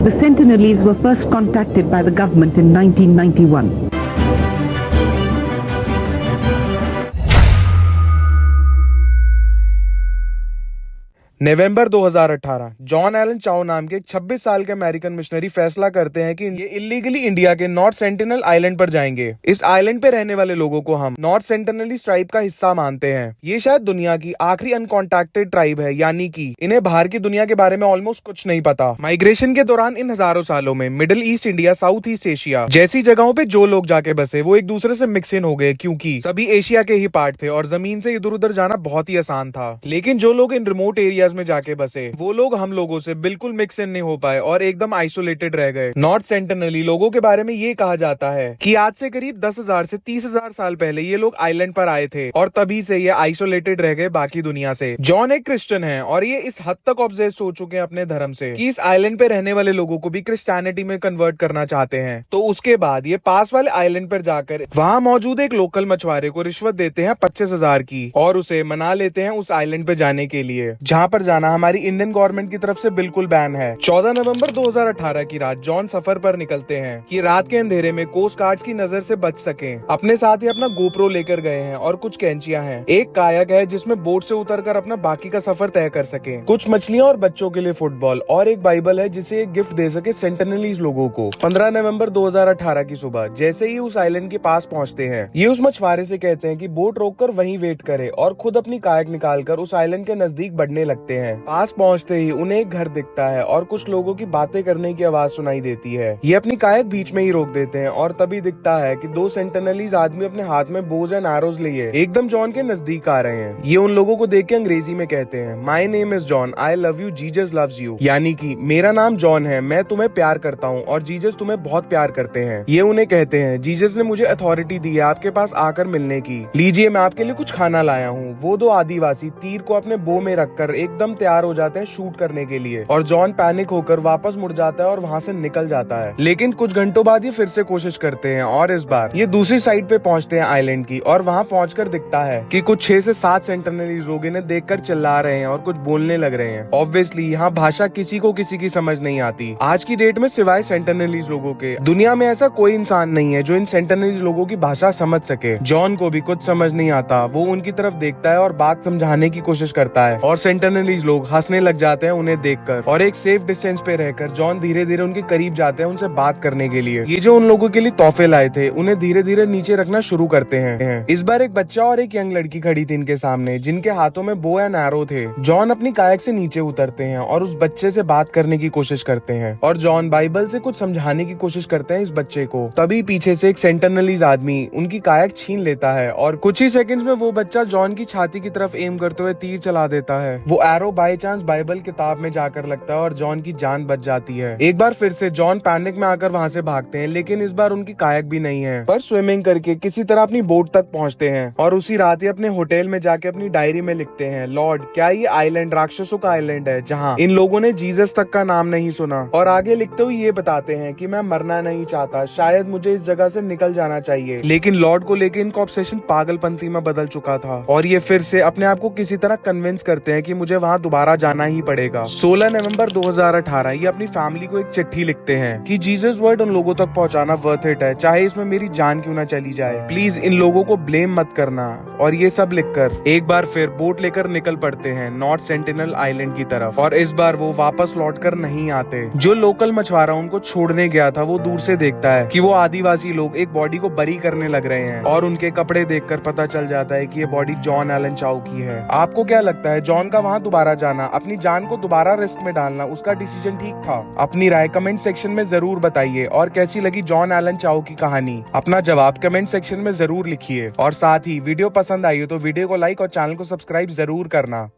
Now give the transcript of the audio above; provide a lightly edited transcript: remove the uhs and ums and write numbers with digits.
The Sentinelese were first contacted by the government in 1991. November 2018 John Allen चाओ नाम के एक 26 साल के अमेरिकन मिशनरी फैसला करते हैं कि ये इलीगली इंडिया के नॉर्थ सेंटिनल आइलैंड पर जाएंगे। इस आइलैंड पे रहने वाले लोगों को हम नॉर्थ सेंटिनलीज ट्राइब का हिस्सा मानते हैं। ये शायद दुनिया की आखिरी अनकॉन्टैक्टेड ट्राइब है, यानी कि इन्हें बाहर की दुनिया के बारे में ऑलमोस्ट कुछ नहीं पता। माइग्रेशन के दौरान इन हजारों सालों में middle east India, south east Asia जैसी जगहों पे जो लोग जाके बसे वो एक दूसरे से मिक्स इन हो गए, क्योंकि सभी एशिया के ही पार्ट थे और जमीन से इधर उधर जाना बहुत ही आसान था। लेकिन जो लोग इन रिमोट एरियाज में जाके बसे वो लोग हम लोगों से बिल्कुल मिक्स इन नहीं हो पाए और एकदम आइसोलेटेड रह गए। नॉर्थ सेंटिनली लोगों के बारे में ये कहा जाता है कि आज से करीब 10,000 से 30,000 साल पहले ये लोग आइलैंड पर आए थे और तभी से ये आइसोलेटेड रह गए बाकी दुनिया से। जॉन एक क्रिश्चियन है और ये इस हद तक ऑब्सेस्ड हो चुके हैं अपने धर्म से कि इस आइलैंड पे रहने वाले लोगों को भी क्रिश्चियनिटी में कन्वर्ट करना चाहते हैं। तो उसके बाद ये पास वाले आइलैंड पर जाकर वहाँ मौजूद एक लोकल मछुआरे को रिश्वत देते हैं 25,000 की और उसे मना लेते हैं उस आइलैंड पे जाने के लिए, जहाँ पर जाना हमारी इंडियन गवर्नमेंट की तरफ से बिल्कुल बैन है। 14 नवंबर 2018 की रात जॉन सफर पर निकलते हैं कि रात के अंधेरे में कोस्ट गार्ड्स की नजर से बच सकें। अपने साथ ही अपना गोप्रो लेकर गए हैं और कुछ कैंचियां हैं। एक कायक है जिसमें बोट से उतरकर अपना बाकी का सफर तय कर सके, कुछ मछलियां और बच्चों के लिए फुटबॉल और एक बाइबल है जिसे एक गिफ्ट दे सके सेंटिनलीज लोगों को। 15 नवंबर 2018 की सुबह जैसे ही उस आइलैंड के पास पहुंचते हैं, ये उस मछुआरे से कहते हैं कि बोट रोककर वहीं वेट करे और खुद अपनी कायक निकालकर उस आइलैंड के नजदीक बढ़ने लगते हैं। पास पहुंचते ही उन्हें एक घर दिखता है और कुछ लोगों की बातें करने की आवाज सुनाई देती है। ये अपनी कायक बीच में ही रोक देते हैं और तभी दिखता है कि दो सेंटिनलीज आदमी अपने हाथ में बोज एंड एरोज लिए एकदम जॉन के नजदीक आ रहे हैं। ये उन लोगों को देख के अंग्रेजी में कहते हैं, my name is John, I love you, Jesus loves you, यानी कि मेरा नाम जॉन है, मैं तुम्हें प्यार करता हूँ और जीसस तुम्हें बहुत प्यार करते हैं। ये उन्हें कहते हैं, जीसस ने मुझे अथॉरिटी दी है आपके पास आकर मिलने की, लीजिए मैं आपके लिए कुछ खाना लाया हूँ। वो दो आदिवासी तीर को अपने बो में रखकर एकदम तैयार हो जाते हैं शूट करने के लिए और जॉन पैनिक होकर वापस मुड़ जाता है और वहाँ से निकल जाता है। लेकिन कुछ घंटों बाद ये फिर से कोशिश करते हैं और इस बार ये दूसरी साइड पे पहुंचते हैं आइलैंड की और वहाँ पहुंचकर दिखता है कि कुछ 6 से 7 सेंटिनलीज लोग इन्हें देखकर चिल्ला रहे हैं और कुछ बोलने लग रहे हैं। ऑब्वियसली यहाँ भाषा किसी को किसी की समझ नहीं आती। आज की डेट में सिवाय सेंटिनलीज लोगों के दुनिया में ऐसा कोई इंसान नहीं है जो इन सेंटिनलीज लोगों की भाषा समझ सके। जॉन को भी कुछ समझ नहीं आता। वो उनकी तरफ देखता है और बात समझाने की कोशिश करता है और सेंटिनलीज लोग हंसने लग जाते हैं उन्हें देखकर और एक सेफ डिस्टेंस पे रहकर जॉन धीरे धीरे उनके करीब जाते हैं उनसे बात करने के लिए। ये जो उन लोगों के लिए तोहफे लाए थे उन्हें धीरे धीरे नीचे रखना शुरू करते हैं। इस बार एक बच्चा और एक यंग लड़की खड़ी थी इनके सामने जिनके हाथों में बो एंड एरो थे। जॉन अपनी कायक से नीचे उतरते हैं और उस बच्चे से बात करने की कोशिश करते हैं और जॉन बाइबल से कुछ समझाने की कोशिश करते हैं इस बच्चे को। तभी पीछे से एक सेंटिनलीज आदमी उनकी कायक छीन लेता है और कुछ ही सेकंड्स में वो बच्चा जॉन की छाती की तरफ एम करते हुए तीर चला देता है। वो एरो बाय चांस बाइबल किताब में जाकर लगता है और जॉन की जान बच जाती है। एक बार फिर से जॉन पैनिक में आकर वहाँ से भागते हैं, लेकिन इस बार उनकी कायक भी नहीं है, पर स्विमिंग करके किसी तरह अपनी बोट तक पहुँचते हैं और उसी रात ही अपने होटल में जाके अपनी डायरी में लिखते हैं, लॉर्ड क्या ये आइलैंड राक्षसों का आइलैंड है जहाँ इन लोगों ने जीसस तक का नाम नहीं सुना। और आगे लिखते हुए ये बताते हैं कि मैं मरना नहीं चाहता, शायद मुझे इस जगह से निकल जाना चाहिए। लेकिन लॉर्ड को लेकर इनका ऑब्सेशन पागलपंती में बदल चुका था और ये फिर से अपने आप को किसी तरह कन्विंस करते हैं कि मुझे वहाँ दोबारा जाना ही पड़ेगा। 16 नवंबर 2018 ये अपनी फैमिली को एक चिट्ठी लिखते हैं कि जीसस वर्ड उन लोगों तक पहुंचाना वर्थ इट है, चाहे इसमें मेरी जान क्यों ना चली जाए, प्लीज इन लोगों को ब्लेम मत करना। और ये सब लिखकर एक बार फिर बोट लेकर निकल पड़ते हैं नॉर्थ सेंटिनल आइलैंड की तरफ और इस बार वो वापस लौटकर नहीं आते। जो लोकल मछुआरा उनको छोड़ने गया था वो दूर से देखता है कि वो आदिवासी लोग एक बॉडी को बरी करने लग रहे हैं और उनके कपड़े देखकर पता चल जाता है कि ये बॉडी जॉन एलन चाओ की है। आपको क्या लगता है जॉन का वहाँ दोबारा जाना, अपनी जान को दोबारा रिस्क में डालना, उसका डिसीजन ठीक था? अपनी राय कमेंट सेक्शन में जरूर बताइए और कैसी लगी जॉन एलन चाओ की कहानी, अपना जवाब कमेंट सेक्शन में जरूर लिखिए। और साथ ही वीडियो पसंद आई हो तो वीडियो को लाइक और चैनल को सब्सक्राइब जरूर करना।